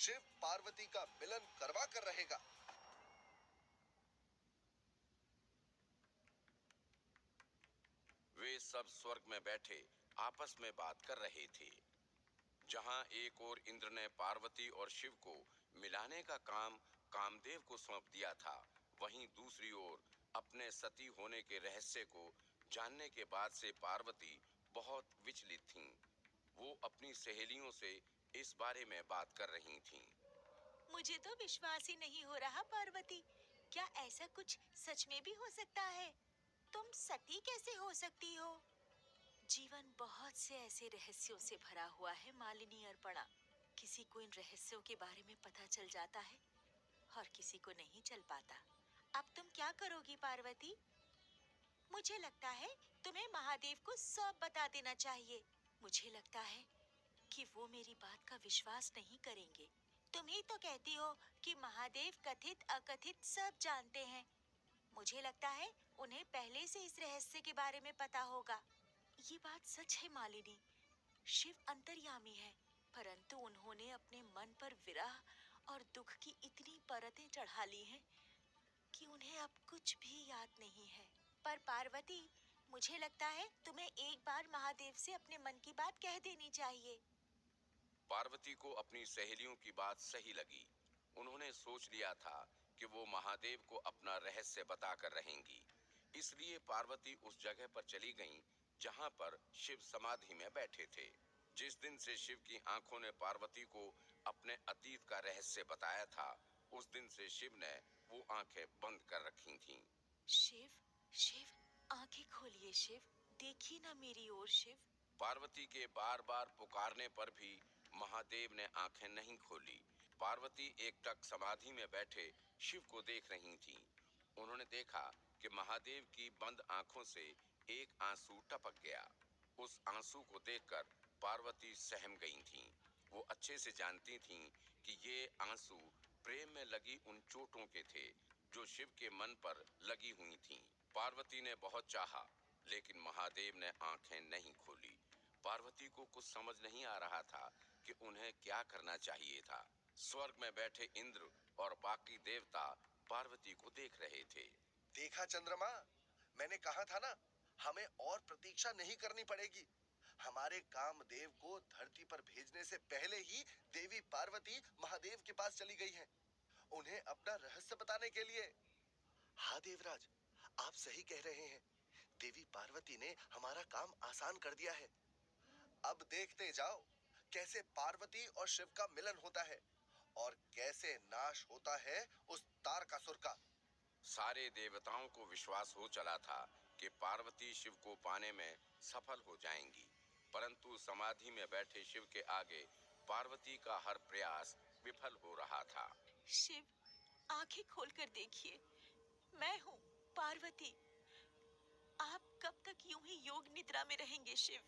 शिव पार्वती का मिलन करवा कर रहेगा। वे सब स्वर्ग में बैठे आपस में बात कर रहे थे। जहां एक ओर इंद्र ने पार्वती और शिव को मिलाने का काम कामदेव को सौंप दिया था, वहीं दूसरी ओर अपने सती होने के रहस्य को जानने के बाद से पार्वती बहुत विचलित थीं। वो अपनी सहेलियों से इस बारे में बात कर रही थीं। मुझे तो विश्वास ही नहीं हो रहा पार्वती, क्या ऐसा कुछ सच में भी हो सकता है? तुम सती कैसे हो सकती हो? जीवन बहुत से ऐसे रहस्यों से भरा हुआ है मालिनी अर्पणा। किसी को इन रहस्यों के बारे में पता चल जाता है और किसी को नहीं चल पाता। अब तुम क्या करोगी पार्वती? मुझे लगता है तुम्हें महादेव को सब बता देना चाहिए। मुझे लगता है कि वो मेरी बात का विश्वास नहीं करेंगे। तुम ही तो कहती हो कि महादेव कथित अकथित सब जानते हैं। मुझे लगता है उन्हें पहले से इस रहस्य के बारे में पता होगा। ये बात सच है मालिनी, शिव अंतर्यामी है, परंतु उन्होंने अपने मन पर विरह और दुख की इतनी परतें चढ़ा ली हैं कि उन्हें अब कुछ भी याद नहीं है। पर पार्वती, मुझे लगता है तुम्हें एक बार महादेव से अपने मन की बात कह देनी चाहिए। पार्वती को अपनी सहेलियों की बात सही लगी। उन्होंने सोच लिया था कि वो महादेव को अपना रहस्य बताकर रहेंगी। इसलिए पार्वती उस जगह पर चली गईं जहां पर शिव समाधि में बैठे थे। जिस दिन से शिव की आंखों ने पार्वती को अपने अतीत का रहस्य बताया था, उस दिन से शिव ने वो आंखें बंद कर रखी थीं। शिव, शिव, आंखें खोलिए शिव, देखिए ना मेरी ओर शिव। पार्वती के बार बार पुकारने पर भी महादेव ने आंखें नहीं खोली। पार्वती एकटक समाधि में बैठे शिव को देख रही थीं। उन्होंने देखा कि महादेव की बंद आंखों से एक आंसू टपक गया। उस आंसू को देखकर पार्वती सहम गई थीं। वो अच्छे से जानती थीं कि ये आंसू प्रेम में लगी उन चोटों के थे जो शिव के मन पर लगी हुई थीं। पार्वती ने बहुत चाहा, लेकिन महादेव ने आंखें नहीं खोली। पार्वती को कुछ समझ नहीं आ रहा था कि उन्हें क्या करना चाहिए था। स्वर्ग में बैठे इंद्र और बाकी देवता पार्वती को देख रहे थे। देखा चंद्रमा, मैंने कहा था ना, हमें और प्रतीक्षा नहीं करनी पड़ेगी। हमारे कामदेव को धरती पर भेजने से पहले ही देवी पार्वती महादेव के पास चली गई हैं, उन्हें अपना रहस्य बताने के लिए। हाँ देवराज, आप सही कह रहे हैं। देवी पार्वती ने हमारा काम आसान कर दिया है। अब देखते जाओ कैसे पार्वती और शिव का मिलन होता है और कैसे नाश होता है उस तारकासुर का। सारे देवताओं को विश्वास हो चला था कि पार्वती शिव को पाने में सफल हो जाएंगी, परंतु समाधि में बैठे शिव के आगे पार्वती का हर प्रयास विफल हो रहा था। शिव, आंखें खोलकर देखिए, मैं हूँ पार्वती। आप कब तक यूं ही योग निद्रा में रहेंगे शिव?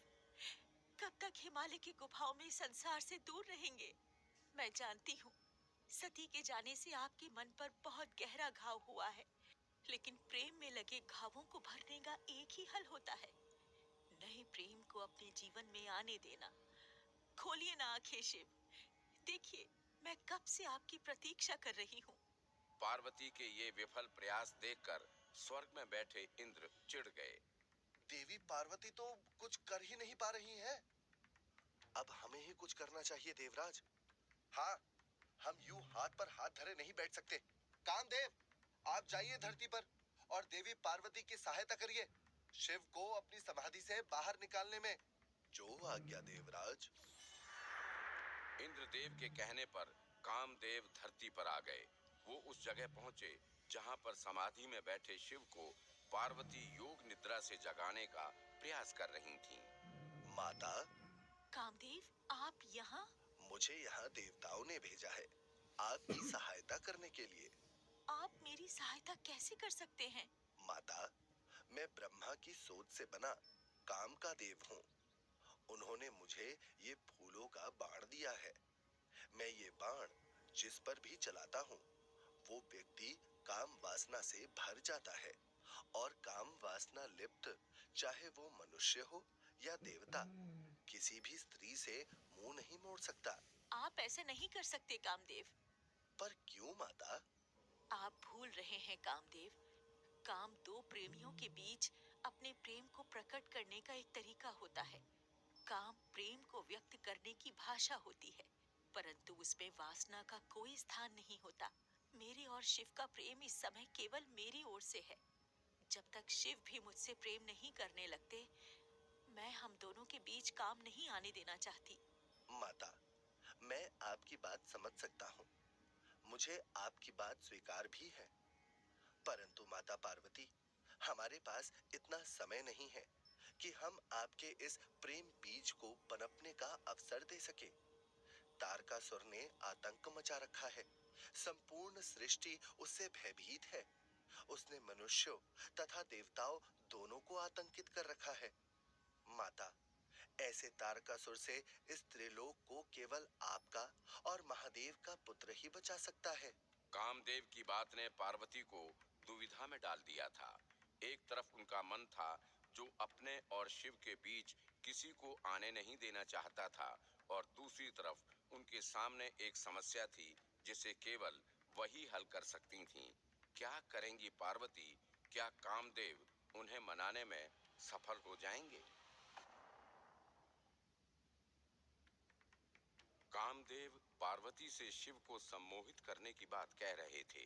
कब तक हिमालय की गुफाओं में संसार से दूर रहेंगे? मैं जानती हूँ सती के जाने से आपके मन पर बहुत गहरा घाव हुआ है, लेकिन प्रेम में लगे घावों को भरने का एक ही हल होता है, नए प्रेम को अपने जीवन में आने देना। खोलिए ना आंखें शिव, देखिए मैं कब से आपकी प्रतीक्षा कर रही हूँ। पार्वती के ये विफल प्रयास देखकर स्वर्ग में बैठे इंद्र चिढ़ गए। देवी पार्वती तो कुछ कर ही नहीं पा रही हैं। अब हमें ही कुछ करना चाहिए देवराज। हाँ, हम यूं हाथ पर हाथ धरे नहीं बैठ सकते। कामदेव, आप जाइए धरती पर और देवी पार्वती की सहायता करिए, शिव को अपनी समाधि से बाहर निकालने में। जो आज्ञा देवराज। इंद्रदेव के कहने पर कामदेव धरती पर आ गए। वो उस जगह पहुंचे जहां पर समाधि में बैठे शिव को पार्वती योग निद्रा से जगाने का प्रयास कर रही थीं। माता, कामदेव, आप यहाँ? मुझे यहाँ देवताओं ने भेजा है आपकी सहायता करने के लिए। आप मेरी सहायता कैसे कर सकते हैं? माता, मैं ब्रह्मा की सोच से बना काम का देव हूँ। उन्होंने मुझे ये फूलों का बाण दिया है। मैं ये बाण जिस पर भी चलाता हूँ, वो व्यक्ति काम वासना से भर जाता है और काम वासना लिप्त, चाहे वो मनुष्य हो या देवता, किसी भी स्त्री से मुंह नहीं मोड़ सकता। आप ऐसा नहीं कर सकते कामदेव। पर क्यों माता? आप भूल रहे हैं कामदेव। काम दो प्रेमियों के बीच अपने प्रेम को प्रकट करने का एक तरीका होता है। काम प्रेम को व्यक्त करने की भाषा होती है, परंतु उसमें वासना का कोई स्थान नहीं होता। मेरे और शिव का प्रेम इस समय केवल मेरी ओर से है। जब तक शिव भी मुझसे प्रेम नहीं करने लगते, मैं हम दोनों के बीच काम नहीं आने देना चाहती। माता, मैं आपकी बात समझ सकता हूँ। मुझे आपकी बात स्वीकार भी है। परंतु माता पार्वती, हमारे पास इतना समय नहीं है कि हम आपके इस प्रेम बीज को पनपने का अवसर दे सके। तारकासुर ने आतंक मचा रखा है। संपूर्ण सृष्टि उससे भयभीत है। उसने मनुष्यों तथा देवताओं दोनों को आतंकित कर रखा है। माता, ऐसे तारकासुर से इस त्रिलोक को केवल आपका और महादेव का पुत्र ही बचा सकता है। कामदेव की बात ने पार्वती को दुविधा में डाल दिया था। एक तरफ उनका मन था जो अपने और शिव के बीच किसी को आने नहीं देना चाहता था, और दूसरी तरफ उनके सामने एक समस्या थी जिसे केवल वही हल कर सकती थीं। क्या करेंगी पार्वती? क्या कामदेव उन्हें मनाने में सफल हो जाएंगे? कामदेव पार्वती से शिव को सम्मोहित करने की बात कह रहे थे।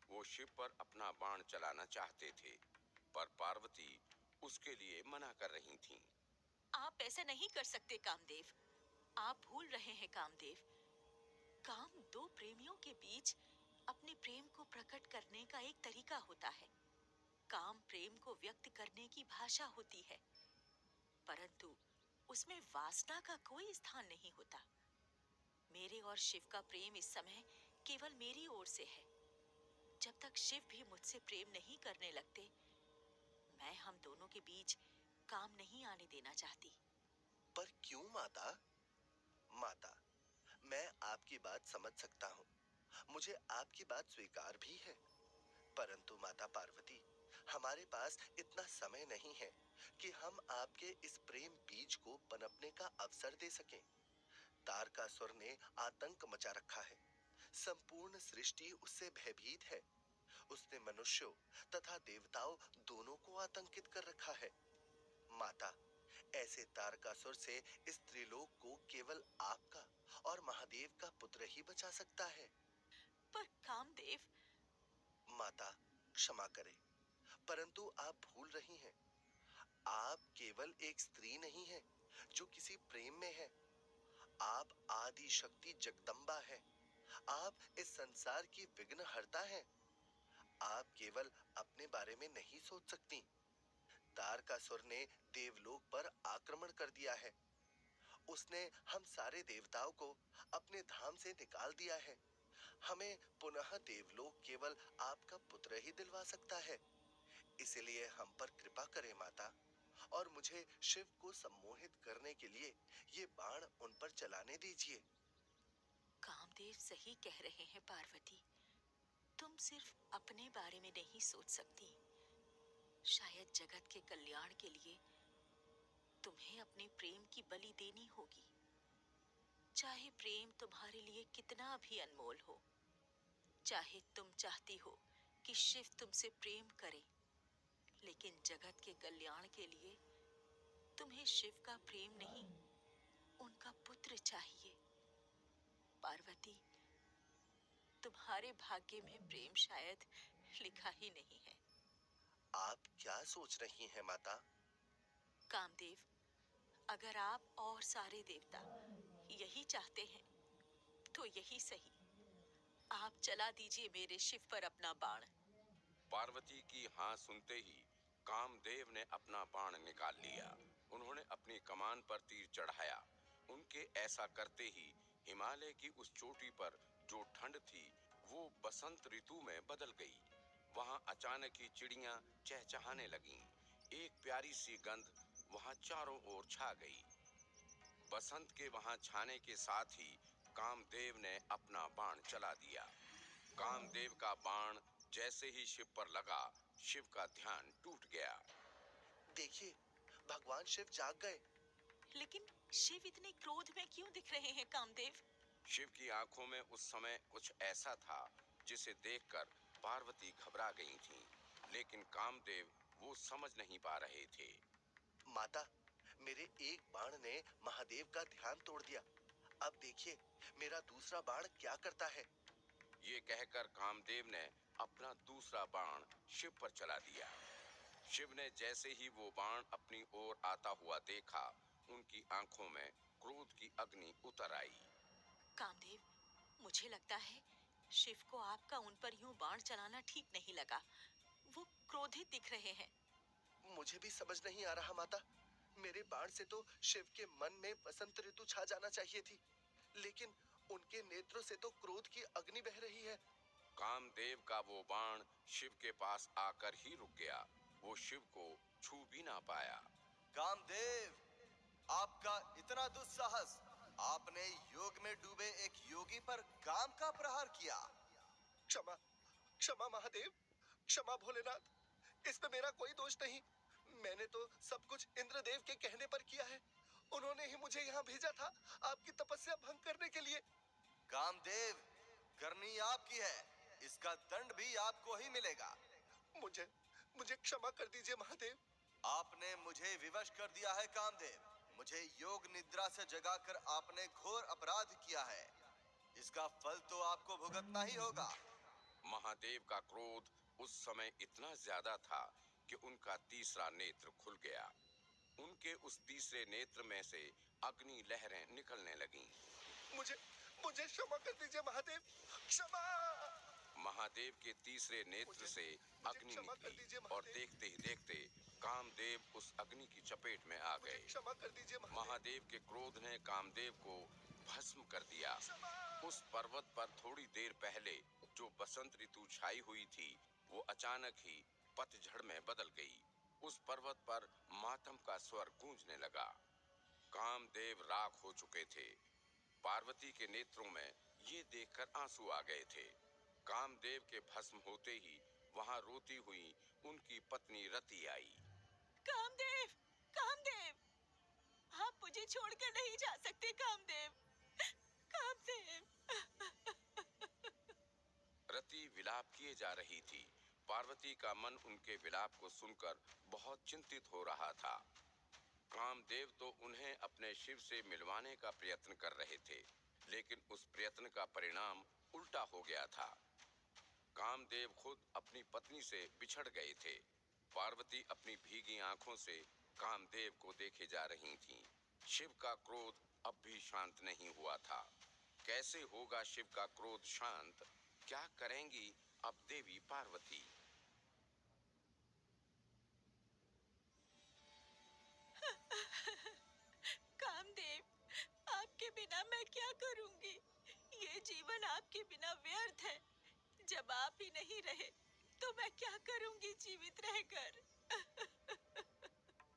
वो शिव पर अपना बाण चलाना चाहते थे, पर पार्वती उसके लिए मना कर रही थीं। आप ऐसा नहीं कर सकते कामदेव। आप भूल रहे हैं कामदेव। काम दो प्रेमियों के बीच अपने प्रेम को प्रकट करने का एक तरीका होता है। काम प्रेम को व्यक्त करने की भाषा होती है, परंतु उसमें वासना का कोई स्थान नहीं होता। मेरे और शिव का प्रेम इस समय केवल मेरी ओर से है। जब तक शिव भी मुझसे प्रेम नहीं करने लगते, मैं हम दोनों के बीच काम नहीं आने देना चाहती। पर क्यों माता? माता, मैं आपकी बात समझ सकता हूँ। मुझे आपकी बात स्वीकार भी है। परंतु माता पार्वती, हमारे पास इतना समय नहीं है कि हम आपके इस प्रेम बीज को पनपने का अवसर दे सकें। तारकासुर ने आतंक मचा रखा है। संपूर्ण सृष्टि उससे भयभीत है। उसने मनुष्यों तथा देवताओं दोनों को आतंकित कर रखा है। माता, ऐसे तारकासुर से इस त्रिलोक को केवल आपका और महादेव का पुत्र ही बचा सकता है। पर कामदेव। माता, क्षमा करें, परंतु आप भूल रही हैं। आप केवल एक स्त्री नहीं हैं जो किसी प्रेम में है। आप आदि शक्ति जगदम्बा हैं। आप इस संसार की विघ्नहर्ता हैं। आप केवल अपने बारे में नहीं सोच सकती। तारकासुर ने देवलोक पर आक्रमण कर दिया है। उसने हम सारे देवताओं को अपने धाम से निकाल दिया है। हमें पुनः देवलोक केवल आपका पुत्र ही दिलवा सकता है। इसलिए हम पर कृपा करें माता, और मुझे शिव को सम्मोहित करने के लिए ये बाण उन पर चलाने दीजिए। कामदेव सही कह रहे हैं पार्वती। तुम सिर्फ अपने बारे में नहीं सोच सकती। शायद जगत के कल्याण के लिए तुम्हें अपने प्रेम की बलि देनी होगी। चाहे प्रेम तुम्हारे लिए कितना भी अनमोल हो, चाहे तुम चाहती हो कि शिव तुमसे प्रेम करे, लेकिन जगत के कल्याण के लिए तुम्हें शिव का प्रेम नहीं, उनका पुत्र चाहिए। पार्वती, तुम्हारे भाग्य में प्रेम शायद लिखा ही नहीं है। आप क्या सोच रही हैं माता? कामदेव, अगर आप और सारे देवता यही चाहते हैं, तो यही सही। आप चला दीजिए मेरे शिव पर अपना बाण। पार्वती की हाँ सुनते ही कामदेव ने अपना बाण निकाल लिया। उन्होंने अपनी कमान पर तीर चढ़ाया। उनके ऐसा करते ही हिमालय की उस चोटी पर जो ठंड थी वो बसंत ऋतु में बदल गई। वहां अचानक ही चिड़ियां चहचहाने लगीं। एक प्यारी सी गंध वहां चारों ओर छा गई। बसंत के वहां छाने के साथ ही कामदेव ने अपना बाण चला दिया। कामदेव का बाण जैसे ही शिव पर लगा, शिव का ध्यान टूट गया। देखिए, भगवान शिव जाग गए। लेकिन शिव इतने क्रोध में क्यों दिख रहे हैं कामदेव? शिव की आंखों में उस समय कुछ ऐसा था जिसे देखकर पार्वती घबरा गई थीं, लेकिन कामदेव वो समझ नहीं पा रहे थे। माता, मेरे एक बाण ने महादेव का ध्यान तोड़ दिया। अब देखिए मेरा दूसरा बाण क्या करता है। ये कहकर कामदेव ने अपना दूसरा बाण शिव पर चला दिया। शिव ने जैसे ही वो बाण अपनी ओर आता हुआ देखा, उनकी आंखों में क्रोध की अग्नि उतर आई। कामदेव, मुझे लगता है शिव को आपका उन पर यूं बाण चलाना ठीक नहीं लगा। वो क्रोधित दिख रहे हैं। मुझे भी समझ नहीं आ रहा माता। मेरे बाण से तो शिव के मन में वसंत ऋतु छा जाना चाहिए थी, लेकिन उनके नेत्रों से तो क्रोध की अग्नि बह रही है। कामदेव का वो बाण शिव के पास आकर ही रुक गया। वो शिव को छू भी ना पाया। कामदेव, आपका इतना दुस्साहस! आपने योग में डूबे एक योगी पर काम का प्रहार किया। क्षमा, क्षमा महादेव, क्षमा भोलेनाथ। इसमें मेरा कोई दोष नहीं। मैंने तो सब कुछ इंद्रदेव के कहने पर किया है। उन्होंने ही मुझे यहाँ भेजा था आपकी तपस्या भंग करने के लिए। कामदेव, करनी आपकी है, इसका दंड भी आपको ही मिलेगा। मुझे मुझे क्षमा कर दीजिए महादेव। आपने मुझे विवश कर दिया है कामदेव। मुझे योग निद्रा से जगाकर आपने घोर अपराध किया है। इसका फल तो आपको भुगतना ही होगा। महादेव का क्रोध उस समय इतना ज्यादा था कि उनका तीसरा नेत्र खुल गया। उनके उस तीसरे नेत्र में से अग्नि लहरें निकलने लगीं। मुझे मुझे क्षमा कर दीजिए महादेव, क्षमा। महादेव के तीसरे नेत्र से अग्नि क्षमा कर निकली दीजिए और महादेव। देखते ही देखते कामदेव उस अग्नि की चपेट में आ गए। क्षमा कर दीजिए महादेव। महादेव के क्रोध ने कामदेव को भस्म कर दिया। उस पर्वत पर थोड़ी देर पहले जो बसंत ऋतु छाई हुई थी, वो अचानक ही पतझड़ में बदल गई। उस पर्वत पर मातम का स्वर गूंजने लगा। कामदेव राख हो चुके थे। पार्वती के नेत्रों में ये देखकर आंसू आ गए थे। कामदेव के भस्म होते ही वहां रोती हुई उनकी पत्नी रति आई। कामदेव, कामदेव, आप मुझे छोड़कर नहीं जा सकते कामदेव, कामदेव। रति विलाप किए जा रही थी। पार्वती का मन उनके विलाप को सुनकर बहुत चिंतित हो रहा था। कामदेव तो उन्हें अपने शिव से मिलवाने का प्रयत्न कर रहे थे, लेकिन उस प्रयत्न का परिणाम उल्टा हो गया था। कामदेव खुद अपनी पत्नी से बिछड़ गए थे। पार्वती अपनी भीगी आंखों से कामदेव को देखे जा रही थीं। शिव का क्रोध अब भी शांत नहीं हुआ था। कैसे होगा शिव का क्रोध शांत? क्या करेंगी अब देवी पार्वती? कामदेव, आपके बिना मैं क्या करूंगी? ये जीवन आपके बिना व्यर्थ है। जब आप ही नहीं रहे तो मैं क्या करूंगी जीवित रहकर?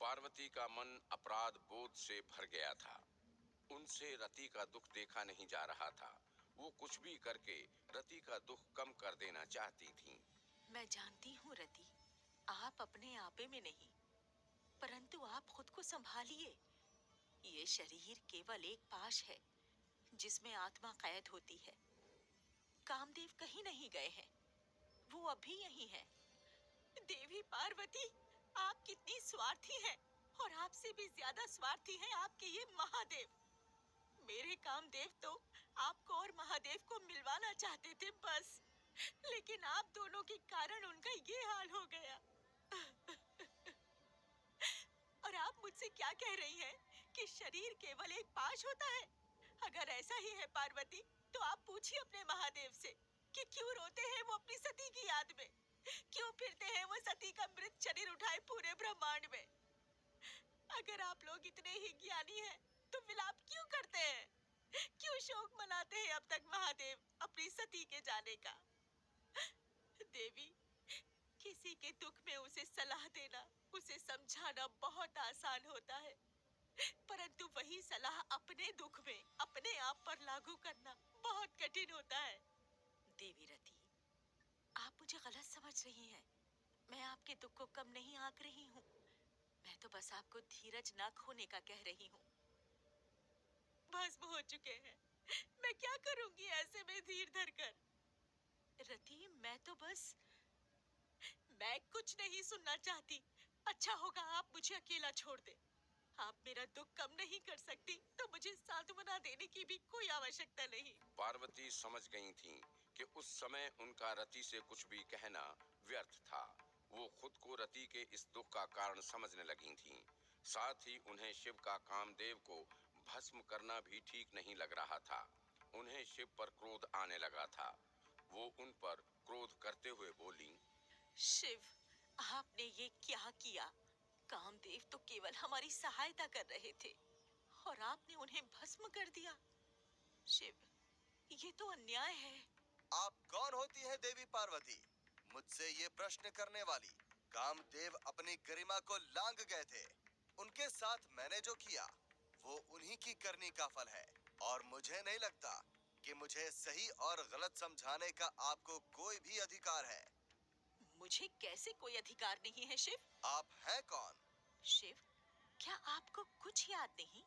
पार्वती का मन अपराध बोध से भर गया था। उनसे रति का दुख देखा नहीं जा रहा था। वो कुछ भी करके रति का दुख कम कर देना चाहती थीं। मैं जानती हूँ रति, आप अपने आपे में नहीं, परंतु आप खुद को संभालिए। ये शरीर केवल एक पाश है जिसमें आत्मा कैद होती है। कामदेव कहीं नहीं गए हैं, वो अभी यही है। देवी पार्वती, आप कितनी स्वार्थी हैं, और आपसे भी ज्यादा स्वार्थी हैं आपके ये महादेव। मेरे कामदेव तो आपको और महादेव को मिलवाना चाहते थे बस, लेकिन आप दोनों के कारण उनका ये हाल हो गया। और आप मुझसे क्या कह रही हैं कि शरीर केवल एक पाश होता है? अगर ऐसा ही है पार्वती, तो आप पूछिए अपने महादेव से कि क्यों रोते हैं वो अपनी सती की याद में, क्यों फिरते हैं वो सती का मृत शरीर उठाए पूरे ब्रह्मांड में। अगर आप लोग इतने ही ज्ञानी हैं, तो विलाप क्यों करते हैं? क्यों शोक मनाते हैं अब तक महादेव अपनी सती के जाने का? देवी, किसी के दुख में उसे सलाह देना, उसे समझाना बहुत आसान होता है, परंतु वही सलाह अपने दुख में अपने आप पर लागू करना बहुत कठिन होता है। देवी रति, आप मुझे गलत समझ रही हैं। मैं आपके दुख को कम नहीं आंक रही हूँ। मैं तो बस आपको धीरज ना खोने का कह रही हूँ। भस्म हो चुके हैं, मैं क्या सांसें में धीर धरकर। रति, मैं कुछ नहीं सुनना चाहती। अच्छा होगा आप मुझे अकेला छोड़ दे। आप मेरा दुख कम नहीं कर सकती तो मुझे सांत्वना देने की भी कोई आवश्यकता नहीं। पार्वती समझ गई थीं कि उस समय उनका रति से कुछ भी कहना व्यर्थ था। वो खुद को रति के इस दुख का कारण समझने लगी थीं। साथ ही उन्हें शिव का कामदेव को भस्म करना भी ठीक नहीं लग रहा था। उन्हें शिव पर क्रोध आने लगा था। वो उन पर क्रोध करते हुए बोली, शिव, आपने ये क्या किया? कामदेव तो केवल हमारी सहायता कर रहे थे और आपने उन्हें भस्म कर दिया। शिव, ये तो अन्याय है। आप कौन होती हैं देवी पार्वती, मुझसे ये प्रश्न करने वाली? कामदेव अपनी गरिमा को लांग गए थे। उनके साथ मैंने जो किया वो उन्हीं की करनी का फल है और मुझे नहीं लगता कि मुझे सही और गलत समझाने का आपको कोई भी अधिकार है। मुझे कैसे कोई अधिकार नहीं है शिव? आप हैं कौन? शिव, क्या आपको कुछ याद नहीं?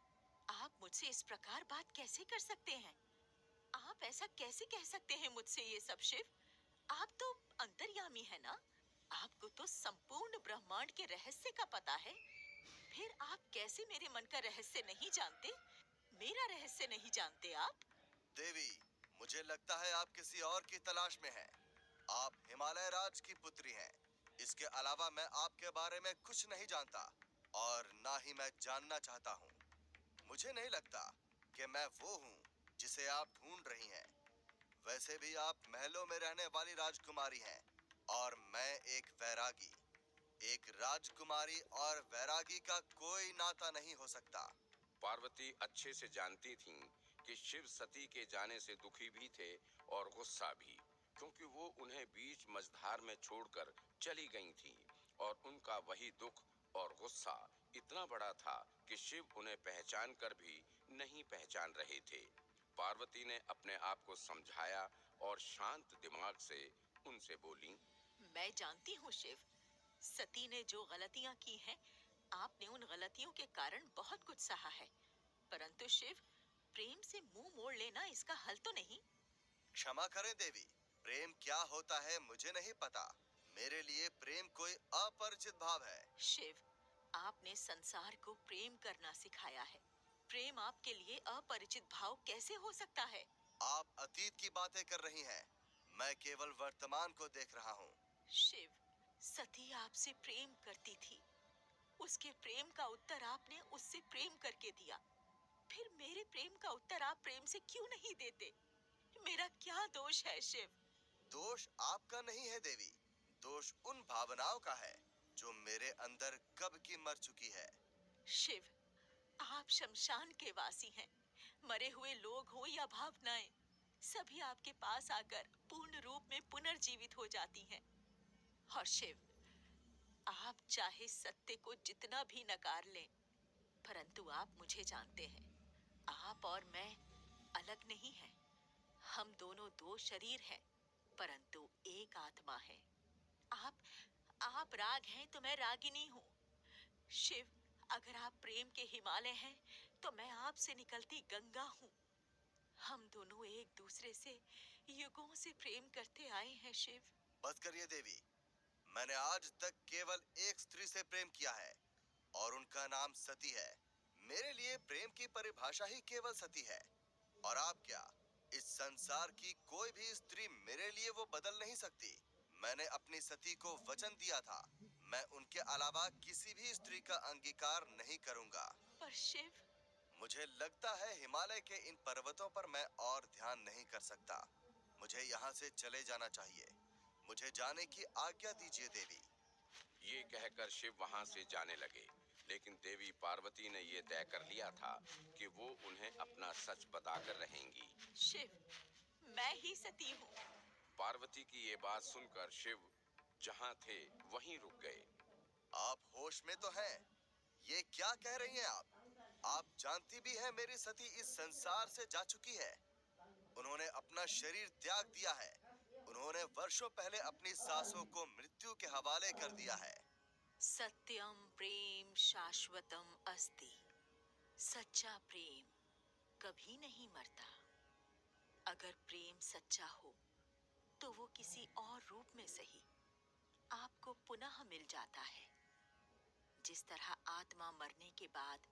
आप मुझसे इस प्रकार बात कैसे कर सकते हैं? आप ऐसा कैसे कह सकते हैं मुझसे ये सब शिव? आप तो अंतर्यामी है ना? आपको तो संपूर्ण ब्रह्मांड के रहस्य का पता है। फिर आप कैसे मेरे मन का रहस्य नहीं जानते? मेरा रहस्य नहीं जानते आप? देवी, मुझे लगता है आप किसी और की तलाश में हैं। आप हिमालय राज की पुत्री हैं। इसके अलावा मैं आपके बारे में कुछ नहीं जानता और ना ही मैं जानना चाहता हूँ। मुझे नहीं लगता कि मैं वो हूँ जिसे आप ढूंढ रही हैं। वैसे भी आप महलों में रहने वाली राजकुमारी हैं और मैं एक वैरागी। एक राजकुमारी और वैरागी का कोई नाता नहीं हो सकता। पार्वती अच्छे से जानती थीं कि शिव सती के जाने से दुखी भी थे और गुस्सा भी, क्योंकि वो उन्हें बीच मझधार में छोड़कर चली गई थीं और उनका वही दुख और गुस्सा इतना बड़ा था कि शिव उन्हें पहचान कर भी नहीं पहचान रहे थे। पार्वती ने अपने आप को समझाया और शांत दिमाग से उनसे बोली, मैं जानती हूँ शिव, सती ने जो गलतियाँ की हैं, आपने उन गलतियों के कारण बहुत कुछ सहा है। परंतु शिव, प्रेम से मुंह मोड़ लेना इसका हल तो नहीं। क्षमा करें देवी, प्रेम क्या होता है मुझे नहीं पता। मेरे लिए प्रेम कोई अपरिचित भाव है। शिव, आपने संसार को प्रेम करना सिखाया है। प्रेम आपके लिए अपरिचित भाव कैसे हो सकता है? आप अतीत की बातें कर रही हैं। मैं केवल वर्तमान को देख रहा हूँ। शिव, सती आपसे प्रेम करती थी। उसके प्रेम का उत्तर आपने उससे प्रेम करके दिया। फिर मेरे प्रेम का उत्तर आप प्रेम से क्यों नहीं देते? मेरा क्या दोष है शिव? दोष आपका नहीं है देवी, दोष उन भावनाओं का है जो मेरे अंदर कब की मर चुकी है। शिव, आप शमशान के वासी हैं। मरे हुए लोग हो या भावनाएं, सभी आपके पास आकर पूर्ण रूप में पुनर्जीवित हो जाती हैं। और शिव, आप चाहे सत्य को जितना भी नकार लें, परंतु आप मुझे जानते हैं। आप और मैं अलग नहीं हैं। हम दोनों दो शरीर हैं, परंतु एक आत्मा है। आप राग हैं तो मैं रागिनी हूँ। शिव, अगर आप प्रेम के हिमालय हैं, तो मैं आपसे निकलती गंगा हूँ। हम दोनों एक दूसरे से युगों से प्रेम करते आए हैं शिव। बस करिए देवी, मैंने आज तक केवल एक स्त्री से प्रेम किया है और उनका नाम सती है। मेरे लिए प्रेम की परिभाषा ही केवल सती है। और आप क्या, इस संसार की कोई भी स्त्री मेरे लिए वो बदल नहीं सकती। मैंने अपनी सती को वचन दिया था, मैं उनके अलावा किसी भी स्त्री का अंगीकार नहीं करूंगा। पर शिव, मुझे लगता है हिमालय के इन पर्वतों पर मैं और ध्यान नहीं कर सकता। मुझे यहाँ से चले जाना चाहिए। मुझे जाने की आज्ञा दीजिए देवी। ये कहकर शिव वहां से जाने लगे, लेकिन देवी पार्वती ने ये तय कर लिया था कि वो उन्हें अपना सच बताकर रहेंगी। शिव, मैं ही सती हूँ। पार्वती की ये बात सुनकर शिव जहां थे वहीं रुक गए। आप होश में तो हैं? ये क्या कह रही हैं आप? आप जानती भी हैं मेरी सती इस संसार से जा चुकी है। उन्होंने अपना शरीर त्याग दिया है। उन्होंने वर्षों पहले अपनी सांसों को मृत्यु के हवाले कर दिया है। सत्यम प्रेम शाश्वतम अस्ति। सच्चा प्रेम कभी नहीं मरता। अगर प्रेम सच्चा हो तो वो किसी और रूप में सही आपको पुनः मिल जाता है। जिस तरह आत्मा मरने के बाद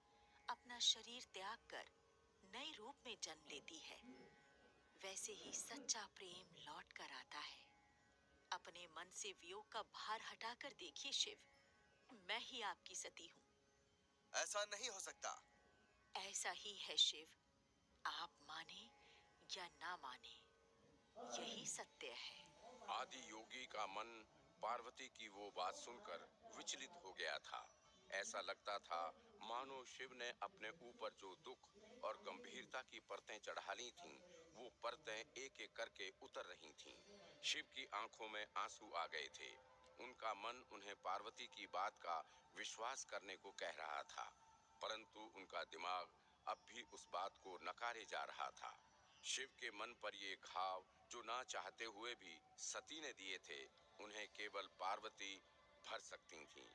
अपना शरीर त्याग कर नए रूप में जन्म लेती है, वैसे ही सच्चा प्रेम लौट कर आता है। अपने मन से वियोग का भार हटाकर देखिए शिव, मैं ही आपकी सती हूँ। ऐसा नहीं हो सकता। ऐसा ही है शिव, आप माने या ना माने, यही सत्य है। आदि योगी का मन पार्वती की वो बात सुनकर विचलित हो गया था। ऐसा लगता था मानो शिव ने अपने ऊपर जो दुख और गंभीरता की परतें चढ़ा ली थीं, वो परतें एक एक करके उतर रही थीं। शिव की आंखों में आंसू आ गए थे। उनका मन उन्हें पार्वती की बात का विश्वास करने को कह रहा था, परंतु उनका दिमाग अब भी उस बात को नकारे जा रहा था। शिव के मन पर ये घाव जो ना चाहते हुए भी सती ने दिए थे, उन्हें केवल पार्वती भर सकती थीं।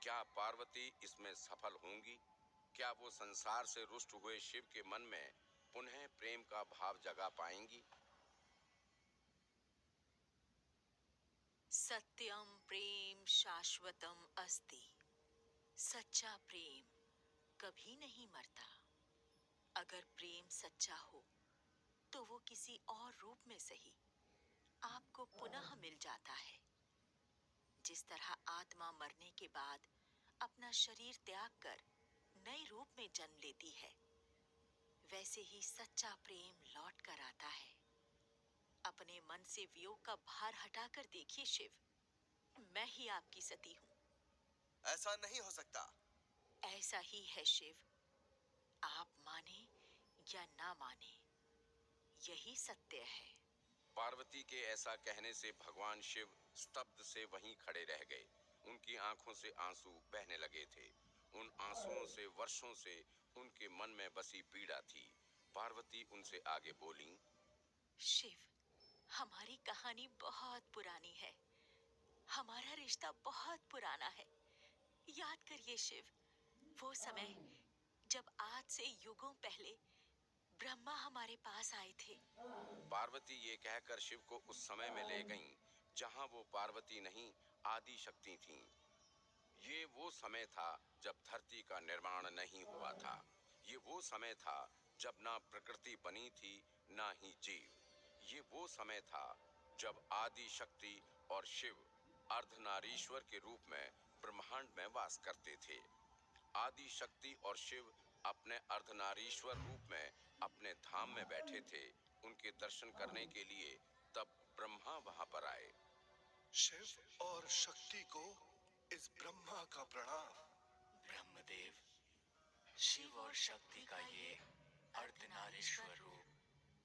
क्या पार्वती इसमें सफल होंगी? क्या वो संसार से रुष्ट हुए शिव के मन में पुनः प्रेम का भाव जगा पाएंगी? सत्यम प्रेम शाश्वतम अस्ति। सच्चा प्रेम कभी नहीं मरता। अगर प्रेम सच्चा हो तो वो किसी और रूप में सही आपको पुनः मिल जाता है। जिस तरह आत्मा मरने के बाद अपना शरीर त्याग कर नए रूप में जन्म लेती है, वैसे ही सच्चा प्रेम लौट कर आता है। अपने मन से वियोग का भार हटाकर देखिए शिव, मैं ही आपकी सती हूँ। ऐसा नहीं हो सकता। ऐसा ही है शिव, आप माने या ना माने, यही सत्य है। पार्वती के ऐसा कहने से भगवान शिव स्तब्ध से वहीं खड़े रह गए। उनकी आंखों से आंसू बहने लगे थे। उन आंसुओं से वर्षों से उनके मन में बसी पीड़ा थी। पार्वती उनसे आगे बोली, शिव, हमारी कहानी बहुत पुरानी है। हमारा रिश्ता बहुत पुराना है। याद करिए शिव, वो समय जब आज से युगों पहले ब्रह्मा हमारे पास आए थे। पार्वती ये कहकर शिव को उस समय में ले गईं, जहां वो पार्वती नहीं, आदि शक्ति थीं। ये वो समय था जब धरती का निर्माण नहीं हुआ था। ये वो समय था जब ना प्रकृति बनी थी, ना ही जीव। ये वो समय था जब आदि शक्ति और शिव अर्धनारीश्वर के रूप में ब्रह्मांड में वास करते थे। आदि शक्ति और शिव अपने अर्धनारीश्वर रूप में अपने धाम में बैठे थे। उनके दर्शन करने के लिए तब ब्रह्मा वहां पर आए। शिव और शक्ति को इस ब्रह्मा का प्रणाम। ब्रह्मदेव, शिव और शक्ति का ये अर्धनारीश्वर रूप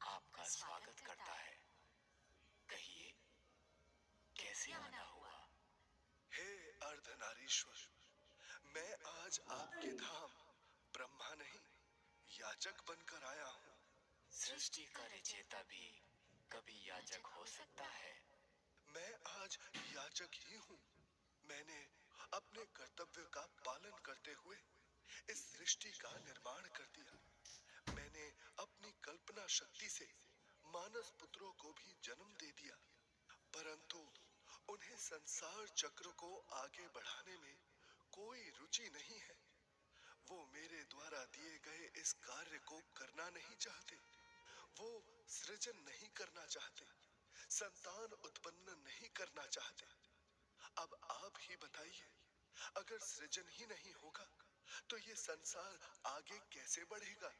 आपका स्वागत करता है। कहिए, कैसे आना हुआ? हे अर्धनारीश्वर, मैं आज आपके धाम ब्रह्मा नहीं, याचक बनकर आया हूँ। सृष्टि का रचयिता भी कभी याचक हो सकता है। मैं आज याचक ही हूँ। मैंने अपने कर्तव्य का पालन करते हुए इस सृष्टि का निर्माण कर दिया। मैंने अपनी कल्पना शक्ति से मानस पुत्रों को भी जन्म दे दिया, परंतु उन्हें संसार चक्र को आगे बढ़ाने में कोई रुचि नहीं है। वो मेरे द्वारा दिए गए इस कार्य को करना नहीं चाहते। वो सृजन नहीं करना चाहते, संतान उत्पन्न नहीं करना चाहते। अब आप ही बताइए, अगर सृजन ही नहीं होगा तो ये संसार आगे कैसे बढ़ेगा?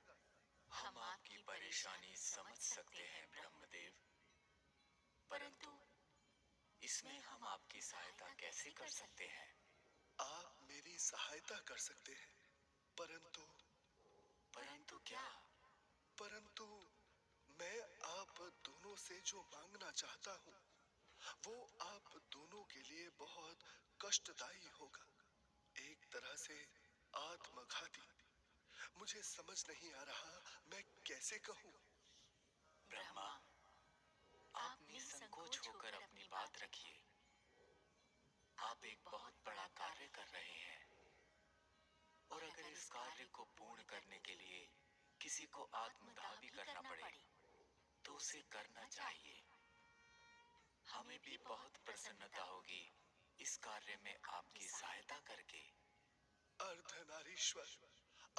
हम आपकी परेशानी समझ सकते हैं ब्रह्मदेव, परंतु इसमें हम आपकी सहायता कैसे कर सकते हैं? आप मेरी सहायता कर सकते हैं, परंतु क्या? परंतु मैं आप दोनों से जो मांगना चाहता हूँ, वो आप दोनों के लिए बहुत कष्टदायी होगा, एक तरह से आत्मघाती। मुझे समझ नहीं आ रहा मैं कैसे कहूँ। ब्रह्मा, आप निसंकोच होकर अपनी बात रखिए। आप एक बहुत बड़ा कार्य कर रहे हैं, और अगर इस कार्य को पूर्ण करने के लिए किसी को आत्मदाह भी करना पड़े, तो उसे करना चाहिए। हमें भी बहुत प्रसन्नता होगी इस कार्य में आपकी सहायता करके। अर्धनारीश्वर,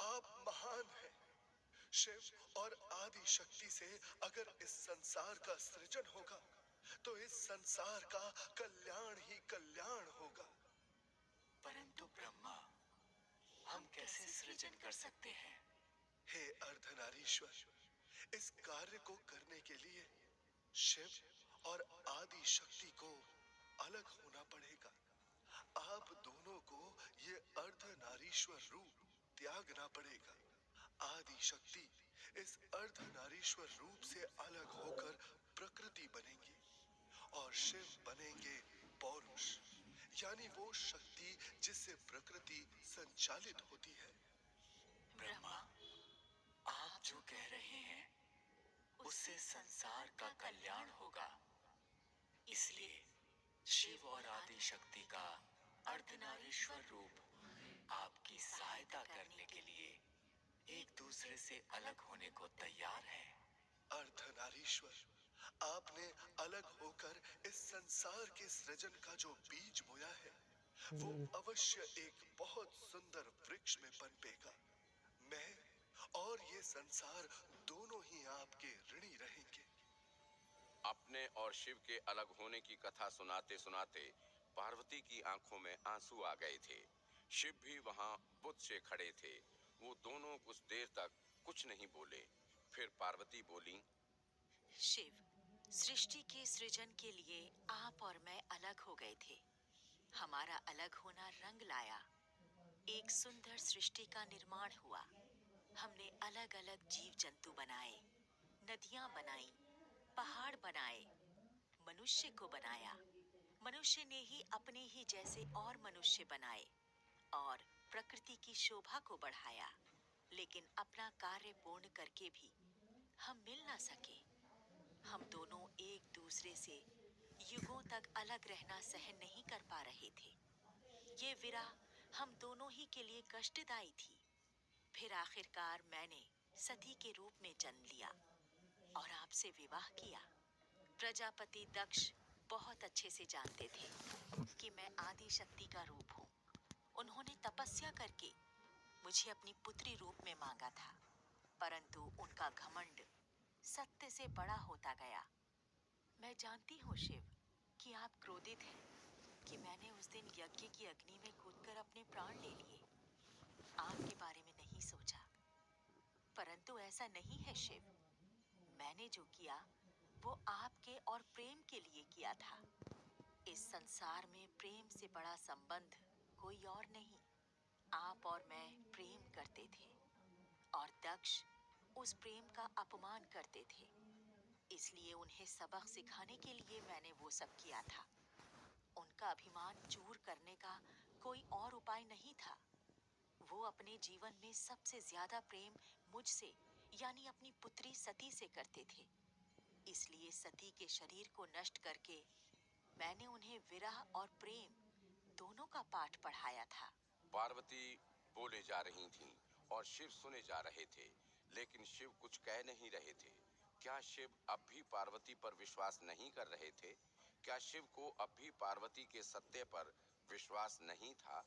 आप महान हैं। शिव और आदि शक्ति से अगर इस संसार का सृजन होगा तो इस संसार का कल्याण ही कल्याण होगा। परंतु ब्रह्मा, हम कैसे सृजन कर सकते हैं? हे अर्धनारीश्वर, इस कार्य को करने के लिए शिव और आदि शक्ति को अलग होना पड़ेगा। आप दोनों को ये अर्धनारीश्वर रूप त्यागना पड़ेगा। आदि शक्ति इस अर्धनारीश्वर रूप से अलग होकर प्रकृति बनेंगी और शिव बनेंगे पौरुष, यानी वो शक्ति जिससे प्रकृति संचालित होती है। ब्रह्मा, आप जो कह रहे हैं उससे संसार का कल्याण होगा। इसलिए शिव और आदि शक्ति का अर्धनारीश्वर रूप आपकी सहायता करने के लिए एक दूसरे से अलग होने को तैयार है। अर्धनारीश्वर, आपने अलग होकर इस संसार के सृजन का जो बीज बोया है वो अवश्य एक बहुत सुंदर वृक्ष में पनपेगा। मैं और ये संसार दोनों ही आपके ऋणी रहेंगे। अपने और शिव के अलग होने की कथा सुनाते सुनाते पार्वती की आंखों में आंसू आ गए थे। शिव भी वहां बुत से खड़े थे। वो दोनों कुछ देर तक कुछ नहीं बोले। फिर पार्वती बोली, शिव, सृष्टि के सृजन के लिए आप और मैं अलग हो गए थे। हमारा अलग होना रंग लाया। एक सुंदर सृष्टि का निर्माण हुआ। हमने अलग अलग जीव जंतु बनाए, नदियां बनाई, पहाड़ बनाए, मनुष्य को बनाया। मनुष्य ने ही अपने ही जैसे और मनुष्य बनाए और प्रकृति की शोभा को बढ़ाया। लेकिन अपना कार्य पूर्ण करके भी हम मिल ना सके। हम दोनों एक दूसरे से युगों तक अलग रहना सहन नहीं कर पा रहे थे। ये विरह हम दोनों ही के लिए कष्टदायी थी। फिर आखिरकार मैंने सती के रूप में जन्म लिया और आपसे विवाह किया। प्रजापति दक्ष बहुत अच्छे से जानते थे कि मैं आदि शक्ति का रूप हूँ। उन्होंने तपस्या करके मुझे अपनी पुत्री रूप में मांगा था, परंतु उनका घमंड सत्य से बड़ा होता गया। मैं जानती हूँ शिव कि आप क्रोधित हैं कि मैंने उस दिन यज्ञ की अग्नि में कूदकर अपने प्राण ले लिए। आपके बारे में नहीं सोचा, परंतु ऐसा नहीं है शिव। मैंने जो किया वो आपके और प्रेम के लिए किया था। इस संसार में प्रेम से बड़ा संबंध कोई और नहीं। आप और मैं प्रेम करते थे और दक्ष उस प्रेम का अपमान करते थे। इसलिए उन्हें सबक सिखाने के लिए मैंने वो सब किया था। उनका अभिमान चूर करने का कोई और उपाय नहीं था। वो अपने जीवन में सबसे ज्यादा प्रेम मुझसे यानी अपनी पुत्री सती से करते थे। इसलिए सती के शरीर को नष्ट करके मैंने उन्हें विरह और प्रेम दोनों का पाठ पढ़ाया था। पार्वती बोले जा रही थीं और शिव सुने जा रहे थे, लेकिन शिव कुछ कह नहीं रहे थे। क्या शिव अब भी पार्वती पर विश्वास नहीं कर रहे थे? क्या शिव को अब भी पार्वती के सत्य पर विश्वास नहीं था?